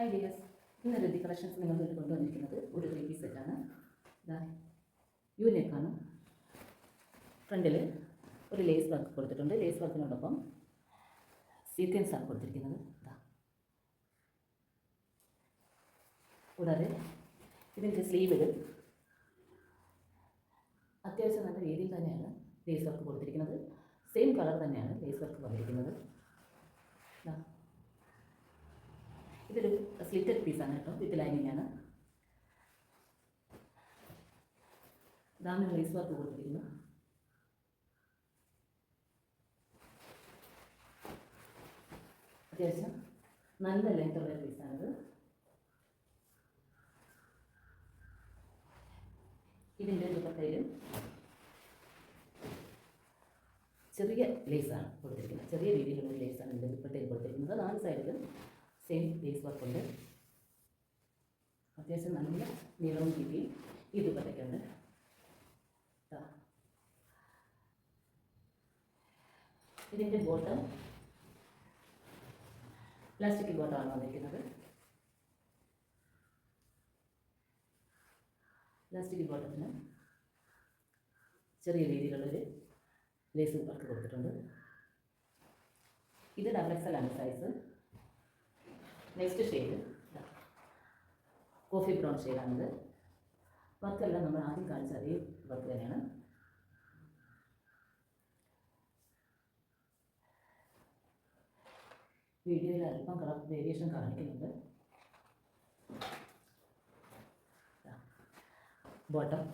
Hi dears, ഇന്ന് രതി collections നിങ്ങൾക്ക് വേണ്ടി കൊണ്ടുവന്നിരിക്കുന്നത് ഒരു 3 പീസ് സെറ്റാണ്. ഇതാ യു നെക്കാണ്. ഫ്രണ്ടിൽ ഒരു ലേസ് വർക്ക് കൊടുത്തിട്ടുണ്ട്. ലേസ് വർക്കിനോടൊപ്പം സീക്വൻസ് ആണ് കൊടുത്തിരിക്കുന്നത്. കൂടാതെ ഇതിൻ്റെ സ്ലീവിൽ അത്യാവശ്യം നല്ല രീതിയിൽ തന്നെയാണ് ലേസ് വർക്ക് കൊടുത്തിരിക്കുന്നത്. സെയിം കളർ തന്നെയാണ് ലേസ് വർക്ക് വന്നിരിക്കുന്നത്. ഇതൊരു സ്ലിറ്റഡ് പീസാണ് കേട്ടോ, വിത്ത് ലൈനിങ് ആണ്. ഇതാണ് ലേസ് വർക്ക് കൊടുത്തിരിക്കുന്നത്. അത്യാവശ്യം നല്ല ലെങ്ത്തുള്ള പീസാണിത്. ഇതിൻ്റെ ദുപ്പട്ടയിലും ചെറിയ ലേസാണ് കൊടുത്തിരിക്കുന്നത്. ചെറിയ രീതിയിലുള്ള ലേസാണ് ഇതിൻ്റെ ദുപ്പട്ടയിൽ കൊടുത്തിരിക്കുന്നത്. 4 സൈഡിലും സെയിം ലേസ് വർക്കുണ്ട്. അത്യാവശ്യം നല്ല നീളവും കിട്ടി ഈ ദുപ്പട്ടയ്ക്കുണ്ട്. ഇതിൻ്റെ ബോട്ടം പ്ലാസ്റ്റിക് ബോട്ടമാണ് വന്നിരിക്കുന്നത്. പ്ലാസ്റ്റിക് ബോട്ടത്തിന് ചെറിയ രീതിയിലുള്ളൊരു ലേസ് വർക്ക് കൊടുത്തിട്ടുണ്ട്. ഇത് XXL ആണ് size. Next shade coffee brown ഷെയ്ഡാണിത്. വർക്കെല്ലാം നമ്മൾ ആദ്യം കാണിച്ച അതേ വർക്ക് തന്നെയാണ്. വീഡിയോയിൽ അല്പം കളർ വേരിയേഷൻ കാണിക്കുന്നുണ്ട്. ബോട്ടം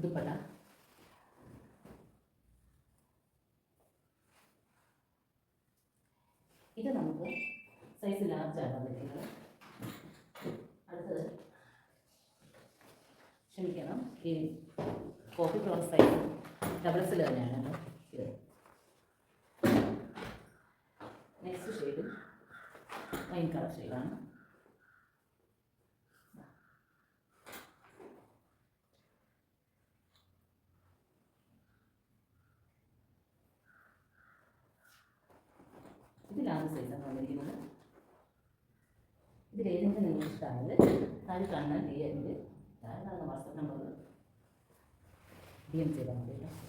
ദുപ്പട്ട ഇത് നമുക്ക് സൈസ് ലാർജാണ് വന്നിരിക്കുന്നത്. അടുത്തത് ക്ഷമിക്കണം, ഈ കോഫി ബ്രൗൺ സൈസ് XXL തന്നെയാണ് ഇത്. നെക്സ്റ്റ് ഷെയ്ഡ് വൈൻ കളർ ഷെയ്ഡാണ്. ഇതിലാണ് സൈസാണ് വന്നിരിക്കുന്നത്. ഇതിലേതെങ്കിലും നിങ്ങൾക്ക് ഇഷ്ടമായത് താഴെ കാണാൻ DM വാട്സപ്പ് നമ്പർ DM ചെയ്താൽ മതി കേട്ടോ.